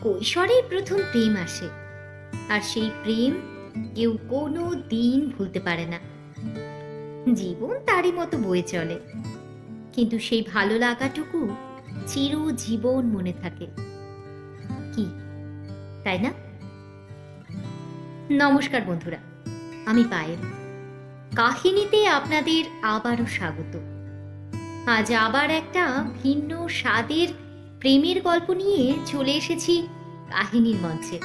কৈশোরের প্রথম প্রেম আসে, আর সেই প্রেম কেউ কোনো দিন ভুলতে পারে না। জীবন তারই মতো বয়ে চলে, কিন্তু সেই ভালো লাগাটুকু চিরজীবন মনে থাকে। কি তাই না? নমস্কার বন্ধুরা, আমি পায়েল। কাহিনীতে আপনাদের আবারও স্বাগত। আজ আবার একটা ভিন্ন স্বাদের প্রেমের গল্প নিয়ে চলে এসেছি কাহিনীর মঞ্চে।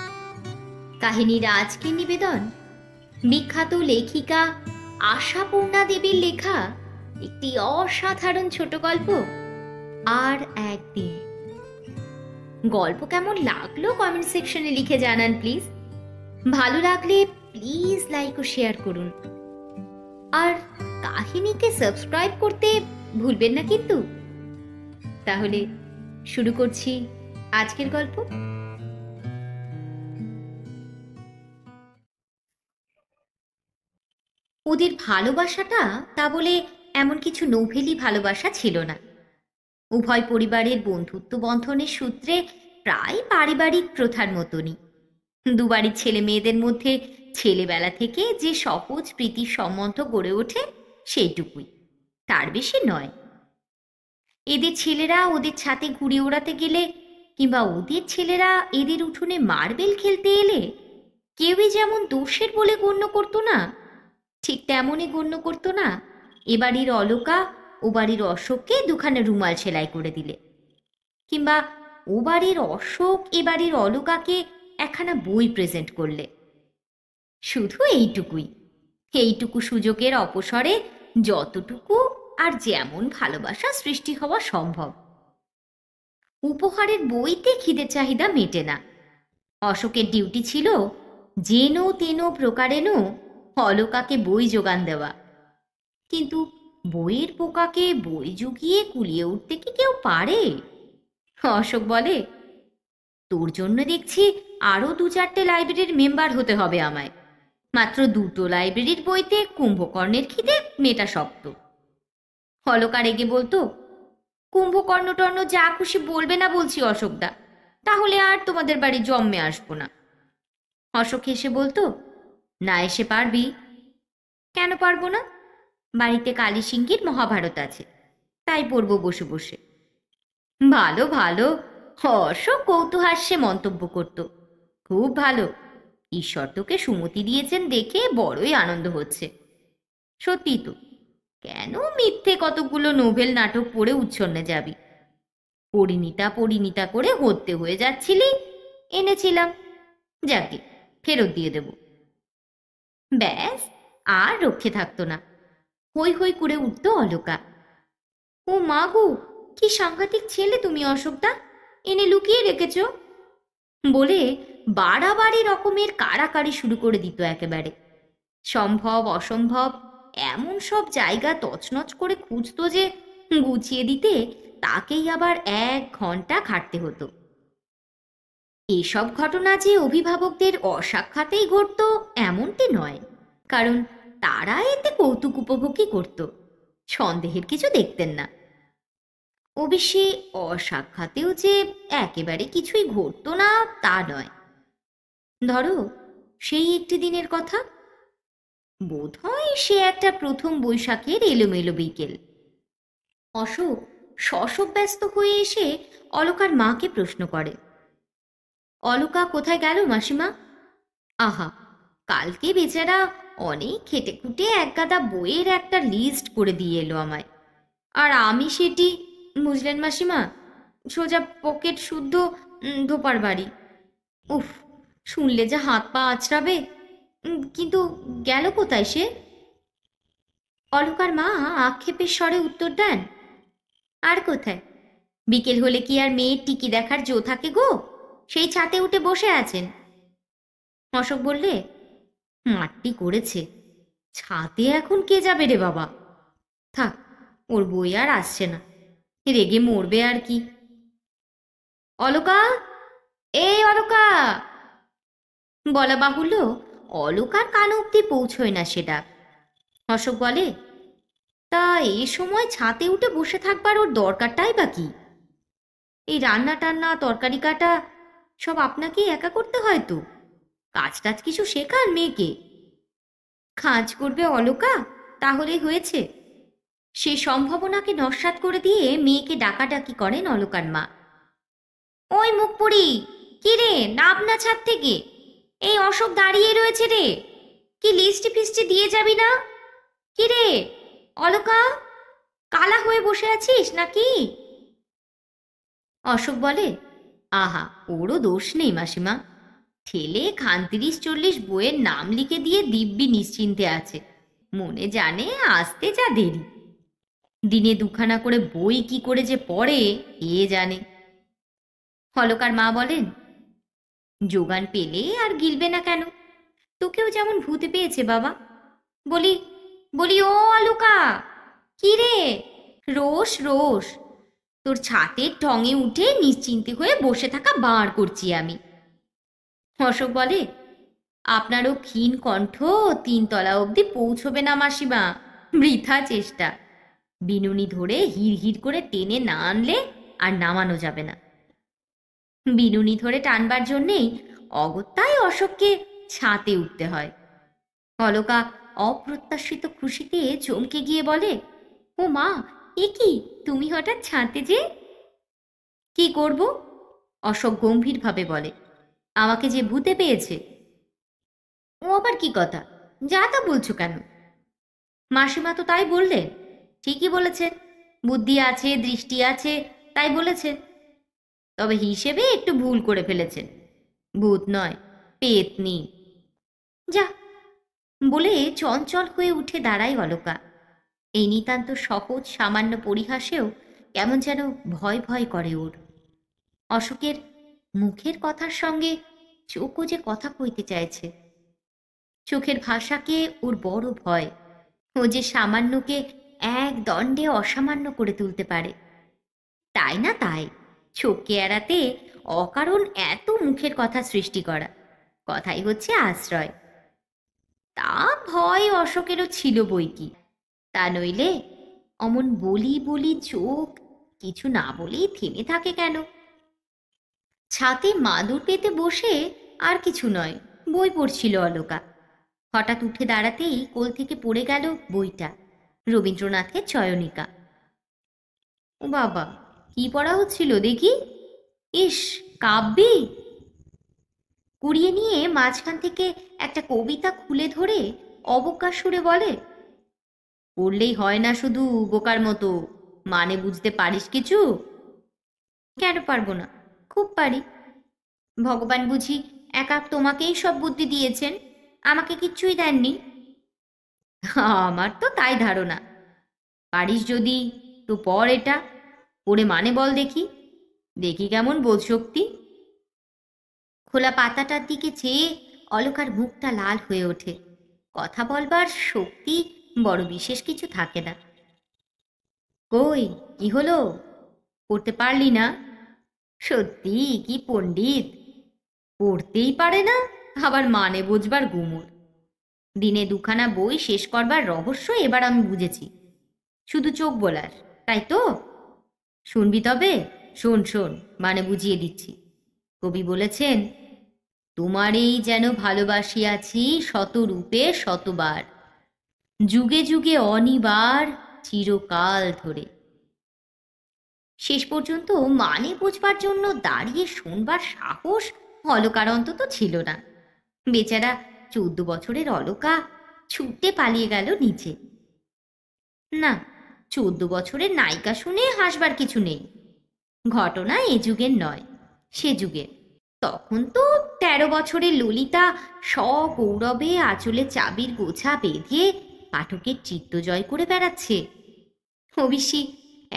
কাহিনীর আজকের নিবেদন বিখ্যাত লেখিকা আশাপূর্ণা দেবীর লেখা একটি অসাধারণ ছোট গল্প, আর একদিন। গল্প কেমন লাগলো কমেন্ট সেকশনে লিখে জানান প্লিজ। ভালো লাগলে প্লিজ লাইক ও শেয়ার করুন, আর কাহিনীকে সাবস্ক্রাইব করতে ভুলবেন না কিন্তু। তাহলে শুরু করছি আজকের গল্প। ওদের ভালোবাসাটা তা বলে এমন কিছু নোভেলি ভালোবাসা ছিল না। উভয় পরিবারের বন্ধুত্ব বন্ধনের সূত্রে প্রায় পারিবারিক প্রথার মতনই। দুবাড়ির ছেলে মেয়েদের মধ্যে ছেলেবেলা থেকে যে সহজ প্রীতির সম্বন্ধ গড়ে ওঠে সেইটুকুই, তার বেশি নয়। এদের ছেলেরা ওদের ছাতে ঘুরে ওড়াতে গেলে, কিংবা ওদের ছেলেরা এদের উঠোনে মার্বেল খেলতে এলে কেউই যেমন দোষের বলে গণ্য করতো না, ঠিক তেমনই গণ্য করতো না এ বাড়ির অলকা ও বাড়ির অশোককে দুখানা রুমাল সেলাই করে দিলে, কিংবা ও বাড়ির অশোক এ বাড়ির অলকাকে একখানা বই প্রেজেন্ট করলে। শুধু এইটুকু সুযোগের অপসরে যতটুকু আর যেমন ভালোবাসা সৃষ্টি হওয়া সম্ভব। উপহারের বইতে খিদের চাহিদা মেটে না। অশোকের ডিউটি ছিল যেন তেন প্রকারেণ অলকাকে বই যোগান দেওয়া, কিন্তু বইয়ের পোকাকে বই জুগিয়ে কুলিয়ে উঠতে কি কেউ পারে? অশোক বলে, তোর জন্য দেখছি আরো 2-4টে লাইব্রেরির মেম্বার হতে হবে আমায়। মাত্র 2টো লাইব্রেরির বইতে কুম্ভকর্ণের খিদে মেটা শক্ত। অলকা রেগে বলতো, কুম্ভকর্ণ টর্ণ যা খুশি বলবে না বলছি অশোকদা, তাহলে আর তোমাদের বাড়ি জন্মে আসবো না। অশোক হেসে বলতো, না এসে পারবি? কেন পারবো না? বাড়িতে কালী সিংহীর মহাভারত আছে, তাই পড়বো বসে বসে। ভালো ভালো, অশোক কৌতূহাস্যে মন্তব্য করত, খুব ভালো। ঈশ্বর তোকে সুমতি দিয়েছেন দেখে বড়ই আনন্দ হচ্ছে। সত্যি তো, কেন মিথ্যে কতগুলো নোভেল নাটক পড়ে উচ্ছন্নে যাবি? পরিণীতা করে হতে হয়ে যাচ্ছিলি, এনেছিলাম, যাকে ফেরত দিয়ে দেব। ব্যাস, আর রক্ষে থাকতো না। হই হই করে উঠতো অলকা। ও মা গো, কি সাংঘাতিক ছেলে তুমি অশোকদা, এনে লুকিয়ে রেখেছ, বলে বাড়াবাড়ি রকমের কাড়াকাড়ি শুরু করে দিত একেবারে। সম্ভব অসম্ভব এমন সব জায়গা তছনছ করে খুঁজতো যে গুছিয়ে দিতে তাকেই আবার 1 ঘন্টা খাটতে হতো। এসব ঘটনা যে অভিভাবকদের অসাক্ষাতেই ঘটত এমনটি নয়, কারণ তারা এতে কৌতুক উপভোগই করত, সন্দেহের কিছু দেখতেন না। অবশ্যই অসাক্ষাতেও যে একেবারে কিছুই ঘটতো না তা নয়। ধরো সেই একটি দিনের কথা, বোধহয় সে একটা প্রথম বৈশাখের এলোমেলো বিকেল। অশোক শশব ব্যস্ত হয়ে এসে অলকার মাকে প্রশ্ন করে, অলকা কোথায় গেল মাসিমা? আহা, কালকে বেচারা অনেক খেটে খুটে একগাদা বইয়ের একটা লিস্ট করে দিয়ে এলো আমায়, আর আমি সেটি, বুঝলেন মাসিমা, সোজা পকেট শুদ্ধ ধোপার বাড়ি। উফ, শুনলে যা হাত পা আঁচড়াবে। কিন্তু গেল কোথায় সে? অলকার মা আক্ষেপের স্বরে উত্তর দেন, আর কোথায়? বিকেল হলে কি আর মেয়ের টিকি দেখার জো থাকে গো? সেই ছাতে উঠে বসে আছেন। অশোক বললে, মাটি করেছে, ছাতে এখন কে যাবে রে বাবা? থাক, ওর বই আর আসছে না, রেগে মরবে আর কি। অলকা, এই অলকা! বলা বাহুল্য অলকার কান অব্দি পৌঁছয় না সেটা। অশোক বলে, তা এই সময় ছাতে উঠে বসে থাকবার ওর দরকারটাই বা কি? এই রান্না টান্না তরকারি কাটা সব আপনাকেই একা করতে হয় তো? কাজ টাজ কিছু শেখান মেয়েকে। কাজ করবে অলকা, তাহলেই হয়েছে। সে সম্ভাবনাকে নস্যাৎ করে দিয়ে মেয়েকে ডাকাডাকি করেন অলকার মা। ওই মুখ পুরি, কি রে, নাব না ছাদ থেকে। এই অশোক দাঁড়িয়ে রয়েছে রে, কি লিস্টি ফিস্টি দিয়ে যাবি না? কি রে অলকা, কালা হয়ে বসে আছিস নাকি? অশোক বলে, আহা, ওরও দোষ নেই মাসিমা। ঠেলে ৩৫-৪০ বইয়ের নাম লিখে দিয়ে দিব্যি নিশ্চিন্তে আছে। মনে জানে আসতে যা দেরি। দিনে দুখানা করে বই কি করে যে পড়ে এ জানে। অলকার মা বলেন, যোগান পেলে আর গিলবে না কেন? তোকেও যেমন ভূতে পেয়েছে বাবা। বলি বলি ও অলকা, কি রে? রোষ রোষ, তোর ছাতের ঠঙে উঠে নিশ্চিন্তে হয়ে বসে থাকা বার করছি আমি। অশোক বলে, আপনারও ক্ষীণ কণ্ঠ ৩ তলা অবধি পৌঁছবে না মাসিমা, বৃথা চেষ্টা। বিনুনি ধরে হিড় হিড় করে টেনে না আনলে আর নামানো যাবে না। বিনুনি ধরে টানবার জন্যেই অগত্যায় অশোককে ছাতে উঠতে হয়। অলকা অপ্রত্যাশিত খুশিতে চমকে গিয়ে বলে, ও মা, এ কি, তুমি হঠাৎ ছাতে যে? কি করব? অশোক গম্ভীরভাবে বলে, আমাকে যে ভূতে পেয়েছে। ও আবার কি কথা, যা তা বলছো কেন? মাসিমা তো তাই বললেন। ঠিকই বলেছেন, বুদ্ধি আছে, দৃষ্টি আছে, তাই বলেছেন। তবে হিসেবে একটু ভুল করে ফেলেছেন। ভূত নয়, পেতনি। যা, বলে চঞ্চল হয়ে উঠে দাঁড়ায় অলকা। এই নিতান্ত সহজ সামান্য পরিহাসেও কেমন যেন ভয় ভয় করে ওর। অশোকের মুখের কথার সঙ্গে চোখও যে কথা কইতে চাইছে। চোখের ভাষাকে ওর বড় ভয়। ও যে সামান্যকে এক দণ্ডে অসামান্য করে তুলতে পারে। তাই না তাই, চোখকে এড়াতে অকারণ এত মুখের কথা সৃষ্টি করা, কথাই হচ্ছে আশ্রয়। তা ভয় অশোকেরও ছিল বই কি, তা নইলে অমন বলি বলি চোখ কিছু না বলেই থেমে থাকে কেন? ছাতে মাদুর পেতে বসে আর কিছু নয়, বই পড়ছিল অলকা। হঠাৎ উঠে দাঁড়াতেই কোল থেকে পড়ে গেল বইটা, রবীন্দ্রনাথের চয়নিকা। ও বাবা, কি পড়া হচ্ছিল দেখি? ইস, কাব্যি! কুড়িয়ে নিয়ে মাঝখান থেকে একটা কবিতা খুলে ধরে অবজ্ঞার সুরে বলে, পড়লেই হয় না শুধু বোকার মতো, মানে বুঝতে পারিস কিছু? কেন পারবো না, খুব পারি। ভগবান বুঝি একা তোমাকেই সব বুদ্ধি দিয়েছেন, আমাকে কিচ্ছুই দেননি? আমার তো তাই ধারণা। পারিস যদি তো পড় এটা, পড়ে মানে বল দেখি, দেখি কেমন বোধ শক্তি। খোলা পাতাটার দিকে চেয়ে অলকার মুখটা লাল হয়ে ওঠে। কথা বলবার শক্তি বড় বিশেষ কিছু থাকে না। কই, কি হলো, পড়তে পারলি না? সত্যি কি পণ্ডিত, পড়তেই পারে না, আবার মানে বুঝবার গুমর। দিনে দুখানা বই শেষ করবার রহস্য এবার আমি বুঝেছি। শুধু চোখ বোলার, তাই তো? শুনবি তবে? শোন শোন, মানে বুঝিয়ে দিচ্ছি। কবি বলেছেন, তোমারেই যেন ভালোবাসিয়াছি শতরূপে শতবার, যুগে যুগে অনিবার, চিরকাল ধরে। শেষ পর্যন্ত মানে বুঝবার জন্য দাঁড়িয়ে শুনবার সাহস অলকার অন্তত ছিল না। বেচারা 14 বছরের অলকা ছুটে পালিয়ে গেল নিচে। না, 14 বছরের নায়িকা শুনে হাসবার কিছু নেই। ঘটনা এ যুগের নয়, সে যুগের। তখন তো 13 বছরের ললিতা সগৌরবে আঁচলে চাবির গোছা বেঁধে পাঠকের চিত্ত জয় করে বেড়াচ্ছে। অবশ্যই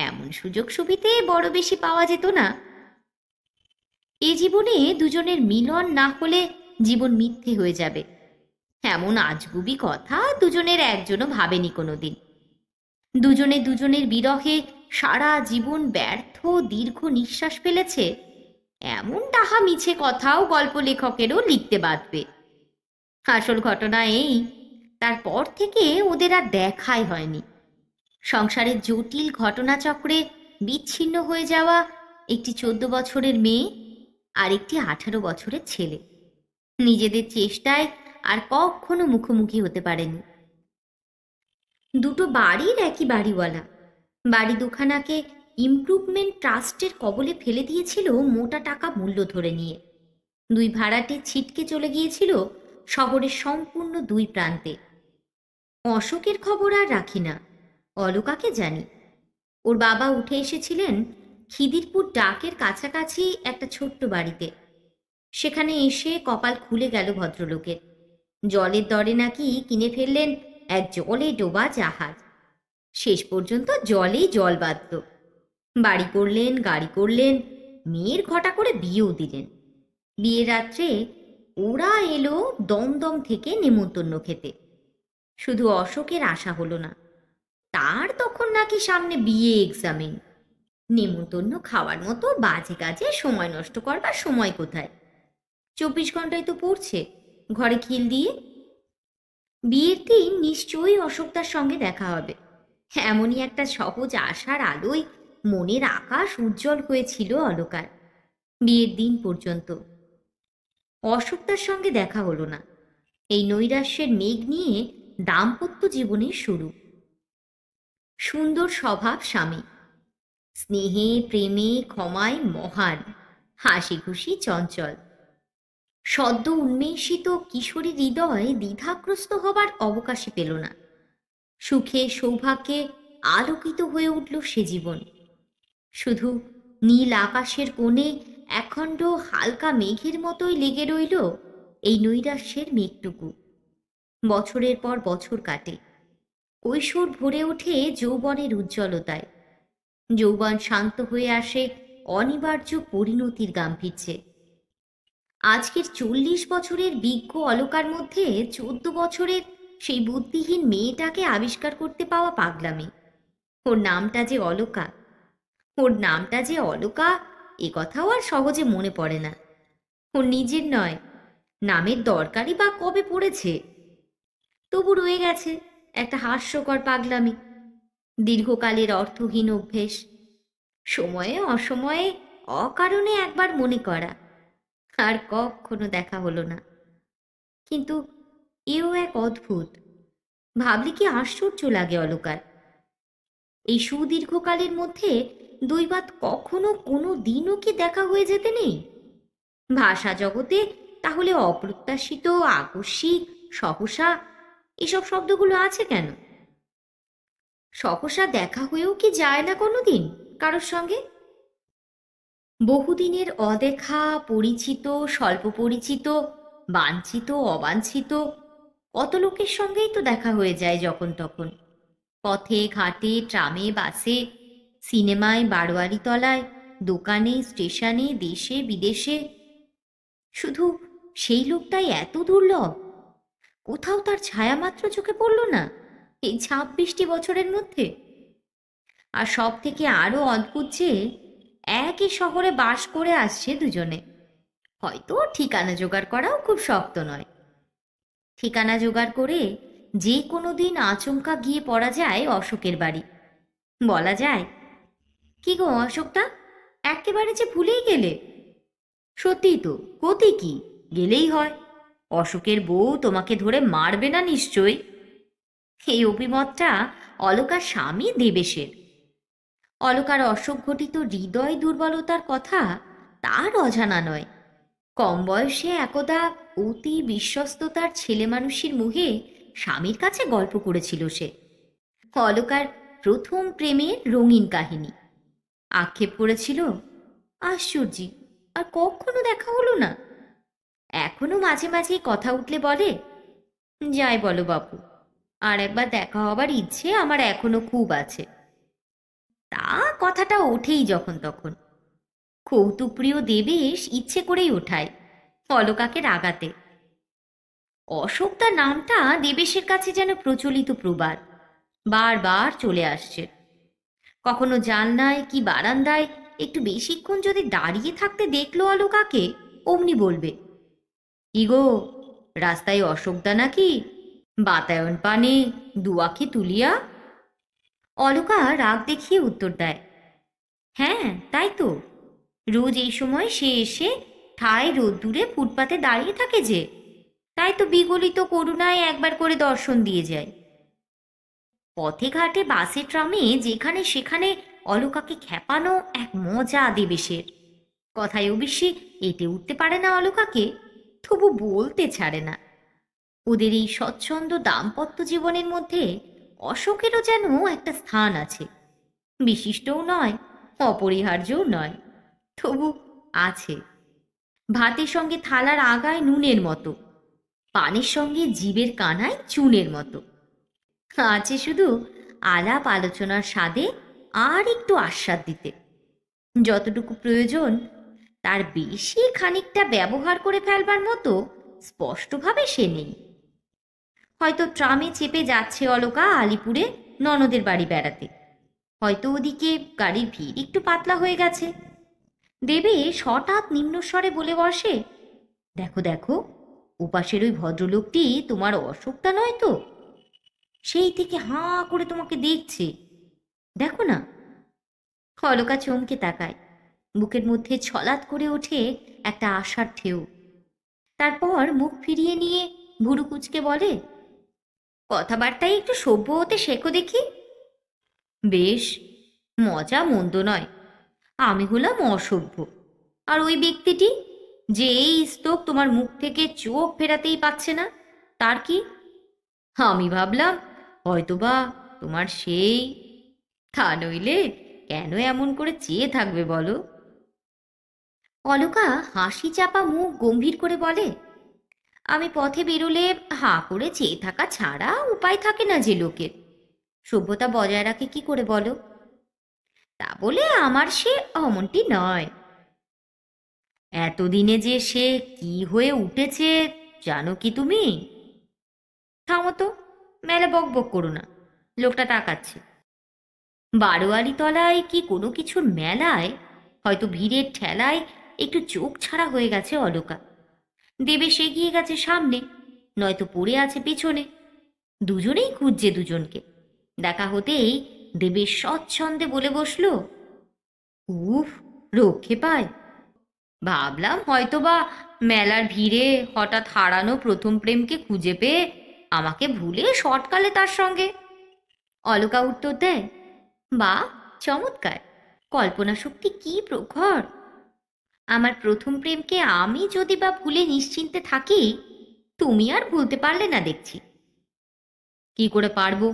এমন সুযোগ সুবিধে বড় বেশি পাওয়া যেত না। এ জীবনে দুজনের মিলন না হলে জীবন মিথ্যে হয়ে যাবে, এমন আজগুবি কথা দুজনের একজনও ভাবেনি কোনোদিন। দুজনে দুজনের বিরহে সারা জীবন ব্যর্থ দীর্ঘ নিঃশ্বাস ফেলেছে, এমন ডাহা মিছে কথাও গল্প লেখকেরও লিখতে বাধবে। আসল ঘটনা এই, তারপর থেকে ওদের আর দেখাই হয়নি। সংসারের জটিল ঘটনাচক্রে বিচ্ছিন্ন হয়ে যাওয়া একটি 14 বছরের মেয়ে আর একটি 18 বছরের ছেলে। নিজেদের চেষ্টায় আর কখনো মুখোমুখি হতে পারেনি। দুটো বাড়ির একই বাড়িওয়ালা। বাড়ি দুখানাকে ইমপ্রুভমেন্ট ট্রাস্টের কবলে ফেলে দিয়েছিল মোটা টাকা মূল্য ধরে নিয়ে। দুই ভাড়াটে ছিটকে চলে গিয়েছিল শহরের সম্পূর্ণ দুই প্রান্তে। অশোকের খবর আর রাখি না, অলকাকে জানি। ওর বাবা উঠে এসেছিলেন খিদিরপুর ডাকের কাছাকাছি একটা ছোট্ট বাড়িতে। সেখানে এসে কপাল খুলে গেল ভদ্রলোকের। জলের দরে নাকি কিনে ফেললেন এক জলে ডোবা জাহাজ। শেষ পর্যন্ত জলেই জল বাঁধল। বাড়ি করলেন, গাড়ি করলেন, মেয়ের ঘটা করে বিয়েও দিলেন। বিয়ের রাত্রে ওরা এলো দমদম থেকে নেমন্তন্ন খেতে। শুধু অশোকের আশা হলো না, তার তখন নাকি সামনে বিয়ে এক্সামিন। নেমন্তন্ন খাওয়ার মতো বাজে কাজে সময় নষ্ট করবার সময় কোথায়? 24 ঘন্টায় তো পড়ছে ঘরে খিল দিয়ে। বিয়ের দিন নিশ্চয়ই অশোকদার সঙ্গে দেখা হবে, এমনই একটা সহজ আশার আলোয় মনের আকাশ উজ্জ্বল হয়েছিল অলকার। বিয়ের দিন পর্যন্ত অশোকদার সঙ্গে দেখা হলো না। এই নৈরাশ্যের মেঘ নিয়ে দাম্পত্য জীবনের শুরু। সুন্দর স্বভাব স্বামী, স্নেহে প্রেমে ক্ষমায় মহান, হাসি খুশি চঞ্চল। সদ্য উন্মেষিত কিশোরী হৃদয় দ্বিধাগ্রস্ত হবার অবকাশই পেল না। সুখে সৌভাগ্যে আলোকিত হয়ে উঠল সে জীবন। শুধু নীল আকাশের কোণে একখণ্ড হালকা মেঘের মতোই লেগে রইল এই নৈরাশ্যের মেঘটুকু। বছরের পর বছর কাটে, কৈশোর ভরে ওঠে যৌবনের উজ্জ্বলতায়। যৌবন শান্ত হয়ে আসে অনিবার্য পরিণতির গাম্ভীর্যে। আজকের 40 বছরের বিজ্ঞ অলকার মধ্যে 14 বছরের সেই বুদ্ধিহীন মেয়েটাকে আবিষ্কার করতে পাওয়া পাগলামি। ওর নামটা যে অলকা, ওর নামটা যে অলকা, এ কথাও আর সহজে মনে পড়ে না। ওর নিজের নয়, নামের দরকারই বা কবে পড়েছে। তবু রয়ে গেছে একটা হাস্যকর পাগলামি, দীর্ঘকালের অর্থহীন অভ্যেস। সময়ে অসময়ে অকারণে একবার মনে করা, আর কখনো দেখা হলো না। কিন্তু এও এক অদ্ভুত, ভাবলে কি আশ্চর্য লাগে অলকার। এই সুদীর্ঘকালের মধ্যে দৈবাৎ কখনো কোনো দিনও কি দেখা হয়ে যেতে নেই? ভাষা জগতে তাহলে অপ্রত্যাশিত, আকস্মিক, সহসা এসব শব্দগুলো আছে কেন? সহসা দেখা হয়েও কি যায় না কোনো দিন কারোর সঙ্গে? বহুদিনের অদেখা, পরিচিত, স্বল্প পরিচিত, বাঞ্ছিত, অবাঞ্ছিত কত লোকের সঙ্গেই তো দেখা হয়ে যায় যখন তখন। পথে ঘাটে, ট্রামে, বাসে, সিনেমায়, বারোয়ারি তলায়, দোকানে, স্টেশনে, দেশে বিদেশে। শুধু সেই লোকটাই এত দুর্লভ, কোথাও তার ছায়া মাত্র চোখে পড়ল না এই 26টি বছরের মধ্যে। আর সব থেকে আরো অদ্ভুত যে একই শহরে বাস করে আসছে দুজনে। হয়তো ঠিকানা জোগাড় করাও খুব শক্ত নয়। ঠিকানা জোগাড় করে যে কোনো দিন আচমকা গিয়ে পড়া যায় অশোকের বাড়ি। বলা যায়, কি গো অশোকদা, একেবারে যে ভুলেই গেলে? সত্যিই তো, গতি কি, গেলেই হয়। অশোকের বউ তোমাকে ধরে মারবে না নিশ্চয়ই? এই অভিমতটা অলকার স্বামী দেবেশের। অলকার অশোক ঘটিত হৃদয় দুর্বলতার কথা তার অজানা নয়। কম বয়সে একদা অতি বিশ্বস্ততার ছেলে মানুষের মুখে স্বামীর কাছে গল্প করেছিল সে। অলকার প্রথম প্রেমের রঙিন কাহিনী। আক্ষেপ করেছিল, আশ্চর্য, আর কখনো দেখা হলো না। এখনো মাঝে মাঝে কথা উঠলে বলে, যাই বলো বাপু, আর একবার দেখা হবার ইচ্ছে আমার এখনো খুব আছে। তা কথাটা ওঠেই যখন তখন। কৌতুকপ্রিয় দেবেশ ইচ্ছে করেই ওঠায় অলকাকে রাগাতে। অশোকদার নামটা দেবেশের কাছে যেন প্রচলিত প্রবাদ, বারবার চলে আসছে। কখনো জানলায় কি বারান্দায় একটু বেশিক্ষণ যদি দাঁড়িয়ে থাকতে দেখলো অলকাকে, অমনি বলবে, ইগো, রাস্তায় অশোকদা নাকি? বাতায়ন পানে দুয়াখি তুলিয়া। অলকা রাগ দেখিয়ে উত্তর দেয়, হ্যাঁ তাই তো, রোজ এই সময় সে এসে ঠায় রোদ্দুরে ফুটপাতে দাঁড়িয়ে থাকে যে, তাই তো বিগলিত করুণায় একবার করে দর্শন দিয়ে যায়। পথে ঘাটে বাসে ট্রামে যেখানে সেখানে অলকাকে খেপানো এক মজা দেবেশের। কথায় অবশ্যই এতে উঠতে পারে না অলকাকে, তবু বলতে ছাড়ে না। ওদের এই স্বচ্ছন্দ দাম্পত্য জীবনের মধ্যে অশোকেরও যেন একটা স্থান আছে। বিশিষ্টও নয়, অপরিহার্যও নয়, তবু আছে। ভাতের সঙ্গে থালার আগায় নুনের মতো, পানের সঙ্গে জিভের কানায় চুনের মতো। আছে শুধু আলাপ আলোচনার স্বাদে আর একটু আস্বাদ দিতে। যতটুকু প্রয়োজন তার বেশি খানিকটা ব্যবহার করে ফেলবার মতো স্পষ্টভাবে সে নেই। হয়তো ট্রামে চেপে যাচ্ছে অলকা আলিপুরে ননদের বাড়ি বেড়াতে, হয়তো ওদিকে গাড়ির ভিড় একটু পাতলা হয়ে গেছে। দেবেশ হঠাৎ নিম্নস্বরে বলে বসে, দেখো দেখো, উপাসের ওই ভদ্রলোকটি তোমার অশোকটা নয় তো? সেই থেকে হাঁ করে তোমাকে দেখছে, দেখো না। অলকা চমকে তাকায়, বুকের মধ্যে ছলাৎ করে ওঠে একটা আশার ঢেউ। তারপর মুখ ফিরিয়ে নিয়ে ভুরু কুঁচকে বলে, কথাবার্তায় একটু সভ্য হতে শেখো দেখি। বেশ, মজা মন্দ নয়। আমি হলাম অসভ্য, আর ওই ব্যক্তিটি যে এই স্তোক তোমার মুখ থেকে চোখ ফেরাতেই পাচ্ছে না, তার কি? আমি ভাবলাম হয়তোবা তোমার সেই, তা নইলে কেন এমন করে চেয়ে থাকবে বলো? অলকা হাসি চাপা মুখ গম্ভীর করে বলে, আমি পথে বেরোলে হাঁ করে চেয়ে থাকা ছাড়া উপায় থাকে না যে লোকের। সভ্যতা বজায় রাখে কি করে বলো? তা বলে আমার সে অমনটি নয়। এতদিনে যে সে কি হয়ে উঠেছে জানো কি তুমি? থামো তো, মেলা বক বক করো না, লোকটা তাকাচ্ছে। বারোয়ারি তলায় কি কোনো কিছুর মেলায়, হয়তো ভিড়ের ঠেলায় একটু চোখ ছাড়া হয়ে গেছে অলকা। দেবেশ এগিয়ে গেছে সামনে, নয়তো পড়ে আছে পেছনে। দুজনেই খুঁজছে দুজনকে। দেখা হতেই দেবেশ স্বচ্ছন্দে বলে বসলো, উফ, রক্ষে পায়। ভাবলাম হয়তোবা মেলার ভিড়ে হঠাৎ হারানো প্রথম প্রেমকে খুঁজে পেয়ে আমাকে ভুলে শর্টকালে তার সঙ্গে। অলকা উত্তর দেয়, বা, চমৎকার, কল্পনা শক্তি কি প্রখর। আমার প্রথম প্রেমকে আমি যদি বা ভুলে নিশ্চিন্তে থাকি, তুমি আর ভুলতে পারলে না দেখছি। কি করে পারবো?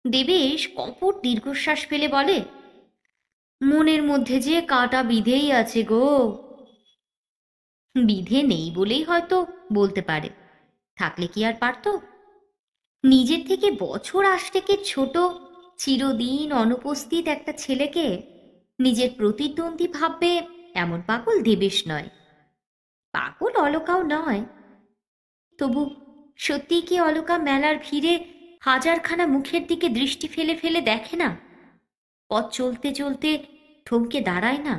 দেবেশ কপট দীর্ঘশ্বাস ফেলে বলে, মনের মধ্যে যে কাটা বিধেই আছে গো। বিধে নেই বলেই হয়তো বলতে পারে, থাকলে কি আর পারতো? নিজের থেকে বছর আষ্টেকের ছোট, চিরদিন অনুপস্থিত একটা ছেলেকে নিজের প্রতিদ্বন্দ্বী ভাববে এমন পাগল দেবেশ নয়, পাগল অলকাও নয়। তবু সত্যি কি অলকা মেলার ভিড়ে হাজারখানা মুখের দিকে দৃষ্টি ফেলে ফেলে দেখে না? পথ চলতে চলতে থমকে দাঁড়ায় না?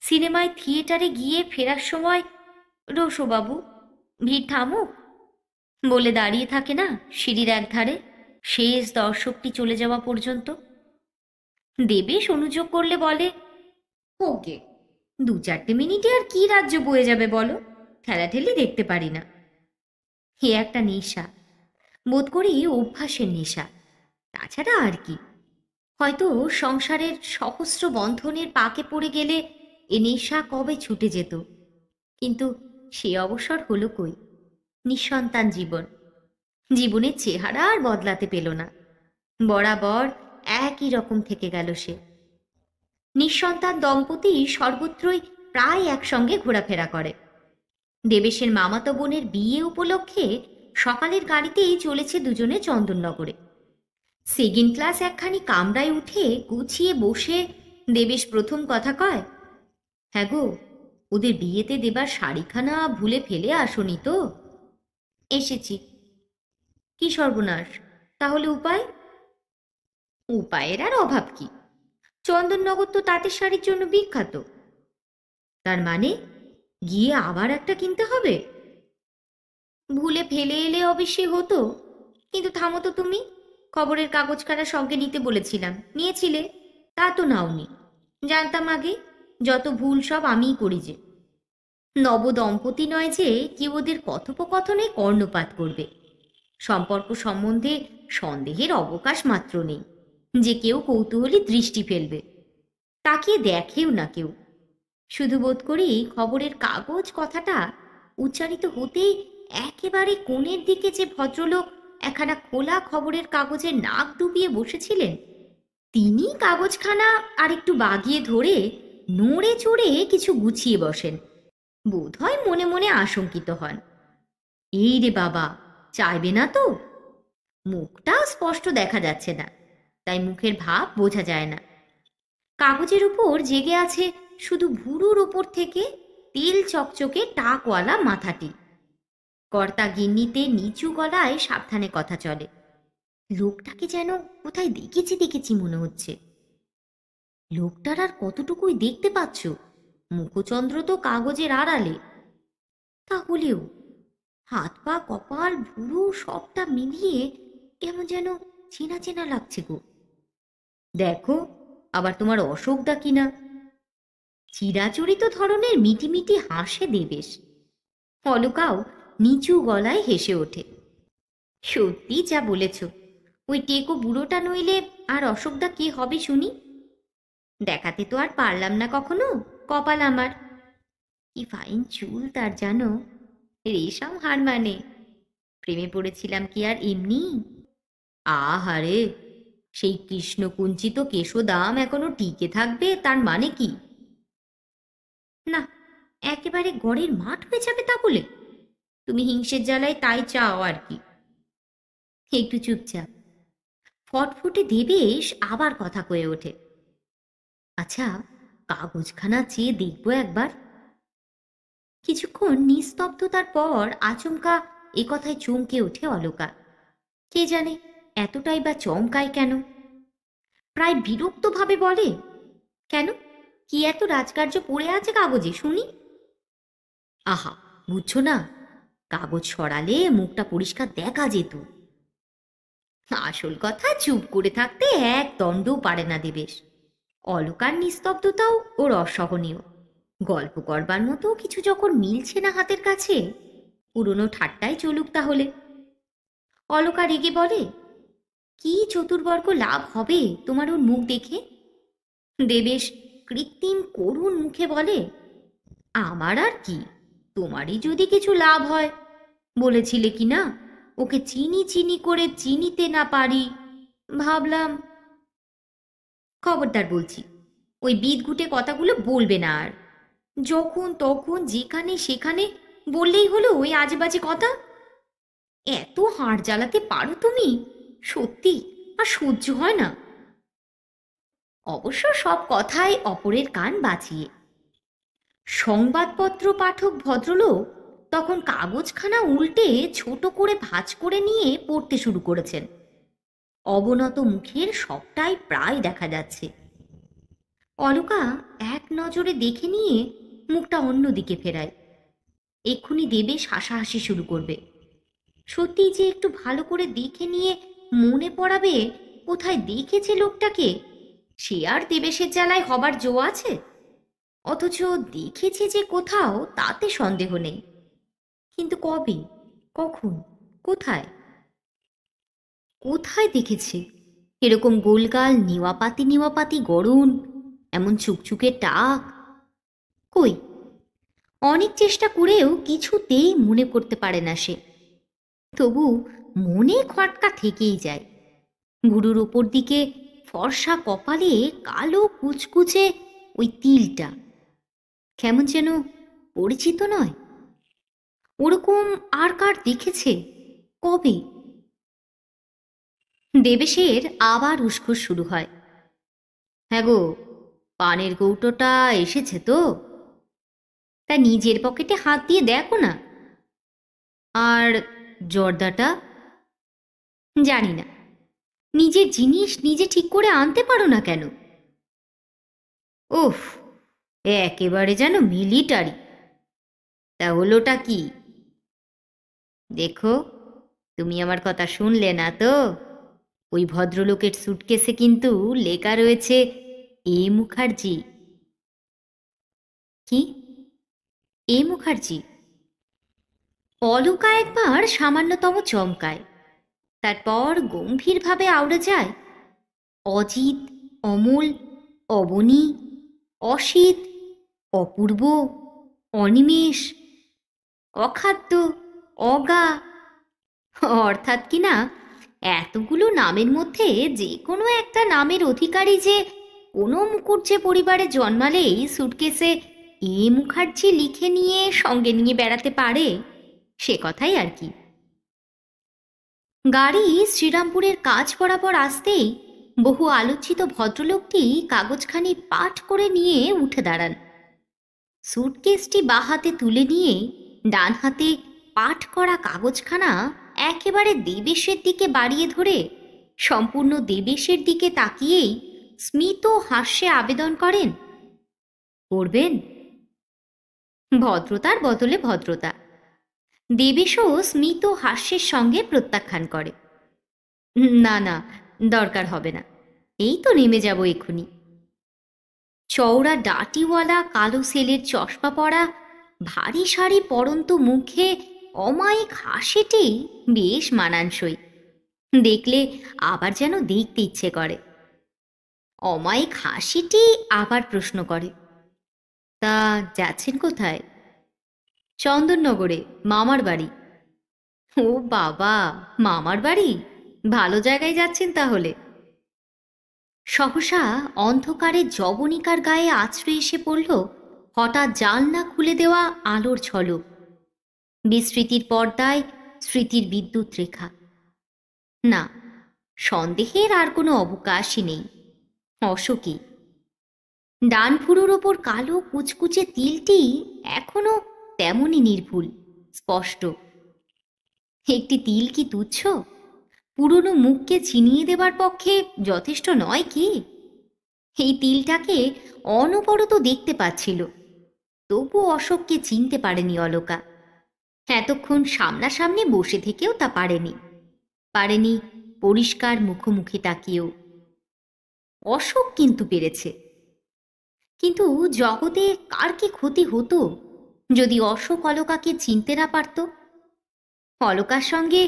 সিনেমায় থিয়েটারে গিয়ে ফেরার সময় রসোবাবু, ভিড় থামুক বলে দাঁড়িয়ে থাকে না সিঁড়ির একধারে, শেষ দর্শকটি চলে যাওয়া পর্যন্ত? দেবেশ অনুযোগ করলে বলে, ওকে, 2-4 মিনিটে আর কি রাজ্য বয়ে যাবে বলো, ঠেলাঠেলি দেখতে পারি না। হে একটা নেশা, বোধ করি অভ্যাসের নেশা, তাছাড়া আর কি। হয়তো সংসারের সহস্র বন্ধনের পাকে পড়ে গেলে এ নেশা কবে ছুটে যেত, কিন্তু সে অবসর হলো কই। নিঃসন্তান জীবন, জীবনের চেহারা আর বদলাতে পেল না, বরাবর একই রকম থেকে গেল সে। নিঃসন্তান দম্পতি সর্বত্রই প্রায় একসঙ্গে ঘোরাফেরা করে। দেবেশের মামাতো বোনের বিয়ে উপলক্ষে সকালের গাড়িতেই চলেছে দুজনে চন্দননগরে। সেকেন্ড ক্লাস একখানি কামরায় উঠে গুছিয়ে বসে দেবেশ প্রথম কথা কয়, হ্যাঁ গো, ওদের বিয়েতে দেবার শাড়িখানা ভুলে ফেলে আসনি তো? এসেছি। কি সর্বনাশ, তাহলে উপায়? উপায়ের আর অভাব কি, চন্দননগর তো তাঁতের শাড়ির জন্য বিখ্যাত। তার মানে গিয়ে আবার একটা কিনতে হবে? ভুলে ফেলে এলে অবশ্যই হতো, কিন্তু থামো তো তুমি, খবরের কাগজ কাটা সঙ্গে নিতে বলেছিলাম, নিয়েছিলে? তা তো নাওনি। জানতাম আগে, যত ভুল সব আমিই করি যে। নবদম্পতি নয় যে কেউ ওদের কথোপকথনে কর্ণপাত করবে। সম্পর্ক সম্বন্ধে সন্দেহের অবকাশ মাত্র নেই যে কেউ কৌতূহলী দৃষ্টি ফেলবে। তাকিয়ে দেখেও না কেউ। শুধু বোধ করি খবরের কাগজ কথাটা উচ্চারিত হতেই একেবারে কোণের দিকে যে ভদ্রলোক একখানা খোলা খবরের কাগজে নাক ডুবিয়ে বসেছিলেন, তিনি কাগজখানা আর একটু বাগিয়ে ধরে নড়ে চড়ে কিছু গুছিয়ে বসেন। বোধহয় মনে মনে আশঙ্কিত হন, এই রে বাবা, চাইবে না তো? মুখটা স্পষ্ট দেখা যাচ্ছে না, তাই মুখের ভাব বোঝা যায় না। কাগজের উপর জেগে আছে শুধু ভুরুর ওপর থেকে তেল চকচকে টাকওয়ালা মাথাটি। কর্তা গিন্নিতে নিচু গলায় সাবধানে কথা চলে। লোকটাকে যেন কোথায় দেখেছি দেখেছি মনে হচ্ছে। লোকটার আর কতটুকুই দেখতে পাচ্ছ? মুখচন্দ্র তো কাগজের আড়ালে। তাহলেও হাত পা কপাল ভুরু সবটা মিলিয়ে কেমন যেন চেনা চেনা লাগছে গো। দেখো আবার তোমার অশোকদা কিনা। চিরাচরিত ধরনের মিটিমিটি হাসে দেবেশ। অলকাও নিচু গলায় হেসে ওঠে। সত্যি যা বলেছ, ওই টেকো বুড়োটা নইলে আর অশোকদা কে হবে শুনি? দেখাতে তো আর পারলাম না কখনো, কপাল আমার। কি ফাইন চুল তার জানো, রেশম হার মানে। প্রেমে পড়েছিলাম কি আর এমনি? আহারে, সেই কৃষ্ণকুঞ্চিত কেশোদাম এখনো টিকে থাকবে তার মানে কি? না, একেবারে গড়ের মাঠ হয়ে যাবে তা বলে? তুমি হিংসের জ্বালায় তাই চাও আর কি। একটু চুপচাপ। ফটফটে দেবেশ আবার কথা কয়ে ওঠে। আচ্ছা, কাগজখানা চেয়ে দেখবো একবার। কিছুক্ষণ নিস্তব্ধতার পর আচমকা এ কথায় চমকে ওঠে অলকা। কে জানে এতটাই বা চমকায় কেন? প্রায় বিরক্তভাবে বলে, কেন, কি এত রাজকার্য পড়ে আছে কাগজে শুনি? আহা, বুঝছো না, কাগজ সরালে মুখটা পরিষ্কার দেখা যেত। আসল কথা চুপ করে থাকতে এক দণ্ডও পারে না দেবেশ। অলকার নিস্তব্ধতাও ওর অসহনীয়। গল্প করবার মতো কিছু যখন মিলছে না হাতের কাছে, পুরনো ঠাট্টাই চলুক তাহলে। অলকা রেগে বলে, কি চতুর্বর্গ লাভ হবে তোমার ওর মুখ দেখে? দেবেশ কৃত্রিম করুণ মুখে বলে, আমার আর কি, তোমারই যদি কিছু লাভ হয়। বলেছিলে কি না, ওকে চিনি চিনি করে চিনিতে না পারি, ভাবলাম। খবরদার বলছি, ওই বিদঘুটে কথাগুলো বলবে না আর। যখন তখন যেখানে সেখানে বললেই হলো ওই আজেবাজে কথা। এত হাড় জ্বালাতে পারো তুমি, সত্যি আর সহ্য হয় না। অবশ্য সব কথাই অপরের কান বাঁচিয়ে। সংবাদপত্র পাঠক ভদ্রলোক তখন কাগজখানা উল্টে ছোট করে ভাঁজ করে নিয়ে পড়তে শুরু করেছেন। অবনত মুখের সবটাই প্রায় দেখা যাচ্ছে। অলকা এক নজরে দেখে নিয়ে মুখটা অন্যদিকে ফেরায়। এক্ষুনি দেবেশ হাসাহাসি শুরু করবে। সত্যি যে একটু ভালো করে দেখে নিয়ে মনে পড়াবে কোথায় দেখেছে লোকটাকে, সে আর দেবেশের জ্বালায় হবার জো আছে? অথচ দেখেছে যে কোথাও, তাতে সন্দেহ নেই। কিন্তু কবে, কখন, কোথায়? কোথায় দেখেছে এরকম গোলগাল নিওয়াপাতি নিওয়াপাতি গড়ন, এমন চুকচুকে টাক? কই, অনেক চেষ্টা করেও কিছুতেই মনে করতে পারে না সে। তবু মনে খটকা থেকেই যায়। ভুরুর ওপর দিকে ফর্সা কপালে কালো কুচকুচে ওই তিলটা কেমন যেন পরিচিত নয়। ওরকম আর কার দেখেছে, কবে? দেবেশের আবার উসখুস শুরু হয়। হ্যাঁ গো, পানের কৌটোটা এসেছে তো? তা নিজের পকেটে হাত দিয়ে দেখো না। আর জর্দাটা? জানি না, নিজের জিনিস নিজে ঠিক করে আনতে পারো না কেন? ওফ, একেবারে যেন মিলিটারি। তা হলোটা কি? দেখো, তুমি আমার কথা শুনলে না তো? ওই ভদ্রলোকের সুটকেসে কিন্তু লেখা রয়েছে এ মুখার্জি। কি? এ মুখার্জি। অলকা একবার সামান্যতম চমকায়, তারপর গম্ভীরভাবে আউড়ে যায়, অজিত, অমল, অবনী, অসিত, অপূর্ব, অনিমেষ, অখাদ্য, অগা, অর্থাৎ কিনা এতগুলো নামের মধ্যে যে কোনো একটা নামের অধিকারী যে কোনো মুকুজ্জে পরিবারে জন্মালেই সুটকেসে এ মুখার্জি লিখে নিয়ে সঙ্গে নিয়ে বেড়াতে পারে, সে কথাই আর কি। গাড়ি শ্রীরামপুরের কাজ বরাবর আসতেই বহু আলোচিত ভদ্রলোকটি কাগজখানি পাঠ করে নিয়ে উঠে দাঁড়ান। সুটকেসটি বাঁ হাতে তুলে নিয়ে ডান হাতে পাঠ করা কাগজখানা একেবারে দেবেশের দিকে বাড়িয়ে ধরে সম্পূর্ণ দেবেশের দিকে তাকিয়েই স্মিত হাস্যে আবেদন করেন, করবেন? ভদ্রতার বদলে ভদ্রতা। দেবেশও স্মিত হাস্যের সঙ্গে প্রত্যাখ্যান করে, না না, দরকার হবে না, এই তো নেমে যাব এক্ষুনি। চওড়া ডাটিওয়ালা কালো সেলের চশমা পরা ভারী সারি পরন্ত মুখে অমায়িক হাসিটি বেশ মানানসই, দেখলে আবার যেন দেখতে ইচ্ছে করে। অমায়িক হাসিটি আবার প্রশ্ন করে, তা যাচ্ছেন কোথায়? চন্দননগরে, মামার বাড়ি। ও বাবা, মামার বাড়ি? ভালো জায়গায় যাচ্ছেন তাহলে। সহসা অন্ধকারে জবনিকার গায়ে আছড়ে এসে পড়ল হঠাৎ জানলা খুলে দেওয়া আলোর ঝলক, বিস্মৃতির পর্দায় স্মৃতির বিদ্যুৎ রেখা। না, সন্দেহের আর কোনো অবকাশই নেই, অশোকই। ডান ভুরুর ওপর কালো কুচকুচে তিলটি এখনো তেমনই নির্ভুল, স্পষ্ট। একটি তিল কি তুচ্ছ? পুরনো মুখকে চিনিয়ে দেবার পক্ষে যথেষ্ট নয় কি? এই তিলটাকে অনবরত দেখতে পাচ্ছিল, তবু অশোককে চিনতে পারেনি অলকা। এতক্ষণ সামনাসামনি বসে থেকেও তা পারেনি পরিষ্কার মুখোমুখি তাকিয়েও। অশোক কিন্তু পেরেছে। কিন্তু জগতে কার কি ক্ষতি হতো যদি অশোক অলকাকে চিনতে না পারত? অলকার সঙ্গে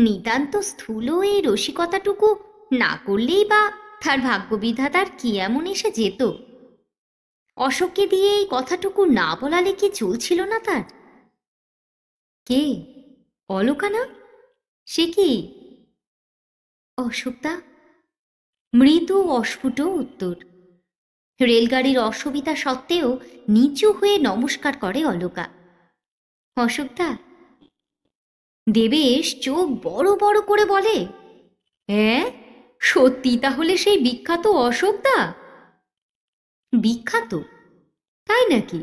নিতান্ত স্থূল এই রসিকতাটুকু না করলেই বা তার ভাগ্যবিধাতার কি এমন এসে যেত? অশোককে দিয়ে এই কথাটুকু না বলালে কি চলছিল না তার? কে? অলকা না? সে কি? অশোকদা। মৃদু অস্ফুট উত্তর। রেলগাড়ির অসুবিধা সত্ত্বেও নিচু হয়ে নমস্কার করে অলকা। অশোকদা। দেবেশ চোখ বড় বড় করে বলে, হ্যাঁ, সত্যি তাহলে সেই বিখ্যাত অশোকদা? বিখ্যাত? তাই নাকি?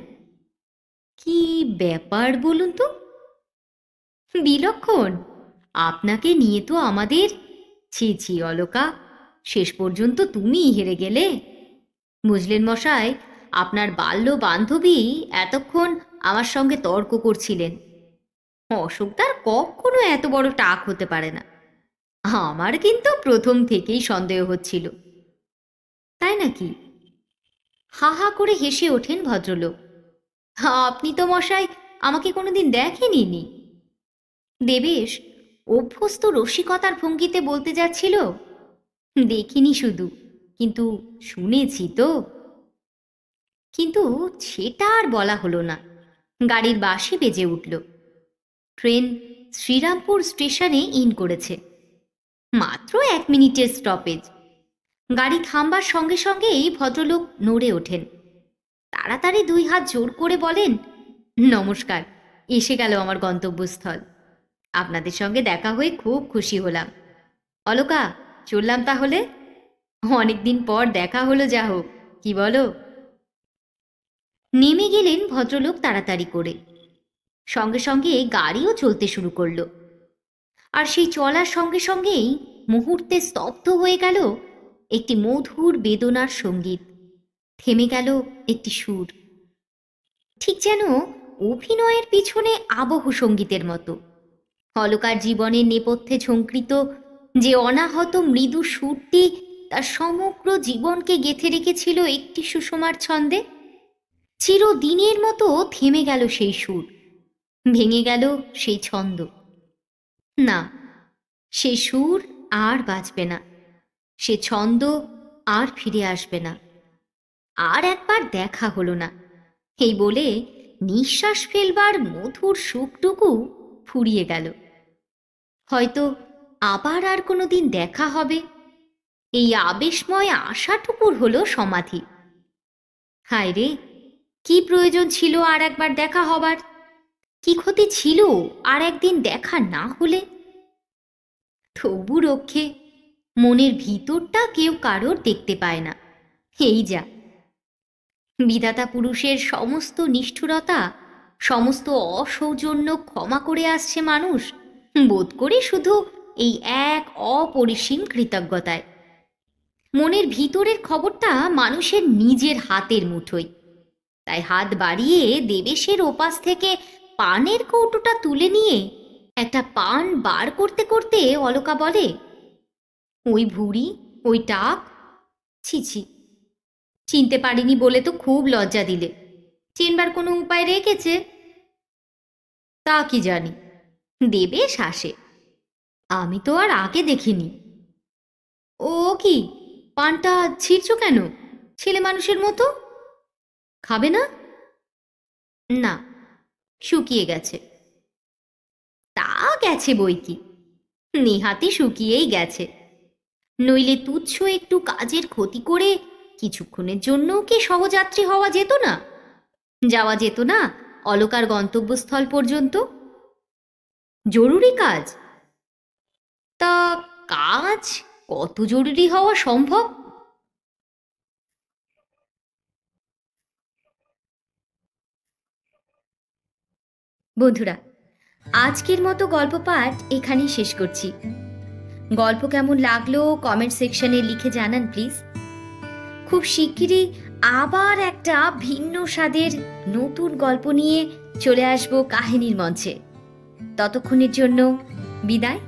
কি ব্যাপার বলুন তো? বিলক্ষণ, আপনাকে নিয়ে তো আমাদের। ছি ছি অলকা, শেষ পর্যন্ত তুমিই হেরে গেলে। বুঝলেন মশাই, আপনার বাল্য বান্ধবী এতক্ষণ আমার সঙ্গে তর্ক করছিলেন। অশোকদার কখনো এত বড় টাক হতে পারে না। আমার কিন্তু প্রথম থেকেই সন্দেহ হচ্ছিল। তাই নাকি? হা হা করে হেসে ওঠেন ভদ্রলোক। আপনি তো মশাই আমাকে কোনোদিন দেখেনি। দেবেশ অভ্যস্ত রসিকতার ভঙ্গিতে বলতে যাচ্ছিল, দেখিনি শুধু, কিন্তু শুনেছি তো। কিন্তু সেটা আর বলা হলো না। গাড়ির বাঁশি বেজে উঠল। ট্রেন শ্রীরামপুর স্টেশনে ইন করেছে। মাত্র 1 মিনিটের স্টপেজ। গাড়ি থামবার সঙ্গে সঙ্গেই ভদ্রলোক নড়ে ওঠেন। তাড়াতাড়ি 2 হাত জোর করে বলেন, নমস্কার, এসে গেল আমার গন্তব্যস্থল। আপনাদের সঙ্গে দেখা হয়ে খুব খুশি হলাম। অলকা, চললাম তাহলে। অনেকদিন পর দেখা হলো, যা হোক, কি বলো? নেমে গেলেন ভদ্রলোক তাড়াতাড়ি করে। সঙ্গে সঙ্গে গাড়িও চলতে শুরু করল। আর সেই চলার সঙ্গে সঙ্গেই মুহূর্তে স্তব্ধ হয়ে গেল একটি মধুর বেদনার সঙ্গীত। থেমে গেল একটি সুর, ঠিক যেন অভিনয়ের পিছনে আবহ সঙ্গীতের মতো। অলকার জীবনের নেপথ্যে ঝঙ্কৃত যে অনাহত মৃদু সুরটি তার সমগ্র জীবনকে গেঁথে রেখেছিল একটি সুষমার ছন্দে। চিরদিনের মতো থেমে গেল সেই সুর, ভেঙে গেল সেই ছন্দ। না, সে সুর আর বাজবে না, সে ছন্দ আর ফিরে আসবে না। আর একবার দেখা হলো না, এই বলে নিঃশ্বাস ফেলবার মধুর সুখটুকু ফুরিয়ে গেল। হয়তো আবার আর কোনো দিন দেখা হবে, এই আবেশময় আশাটুকুর হলো সমাধি। হায় রে, কি প্রয়োজন ছিল আর একবার দেখা হবার? কি ক্ষতি ছিল আর একদিন দেখা না হলে? তবু রক্ষে, মনের ভিতরটা কেউ কারোর দেখতে পায় না, এই যা। বিধাতা পুরুষের সমস্ত নিষ্ঠুরতা, সমস্ত অসৌজন্য ক্ষমা করে আসছে মানুষ, বোধ করি শুধু এই এক অপরিসীম কৃতজ্ঞতায়। মনের ভিতরের খবরটা মানুষের নিজের হাতের মুঠোয়, তাই হাত বাড়িয়ে দেবেশের ওপাশ থেকে পানের কৌটোটা তুলে নিয়ে একটা পান বার করতে করতে অলকা বলে, ওই ভুঁড়ি, ওই টাক, ছি ছি, চিনতে পারিনি বলে তো খুব লজ্জা দিলে। চিনবার কোনো উপায় রেখেছে? তা কি জানি, দেবেশ হাসে, আমি তো আর আগে দেখিনি। ও কি, পানটা ছিঁড়ছ কেন ছেলে মানুষের মতো? খাবে না? না, শুকিয়ে গেছে। তা গেছে বই কি, নেহাতি শুকিয়েই গেছে, নইলে তুচ্ছ একটু কাজের ক্ষতি করে কিছুক্ষণের জন্য কি সহযাত্রী হওয়া যেত না? যাওয়া যেত না অলকার গন্তব্যস্থল পর্যন্ত? জরুরি কাজ? তা কাজ কত জরুরি হওয়া সম্ভব? বন্ধুরা, আজকের মতো গল্প পাঠ এখানেই শেষ করছি। গল্প কেমন লাগলো কমেন্ট সেকশনে লিখে জানান প্লিজ। খুব শিগগিরই আবার একটা ভিন্ন স্বাদের নতুন গল্প নিয়ে চলে আসবো কাহিনীর মঞ্চে। ততক্ষণের জন্য বিদায়।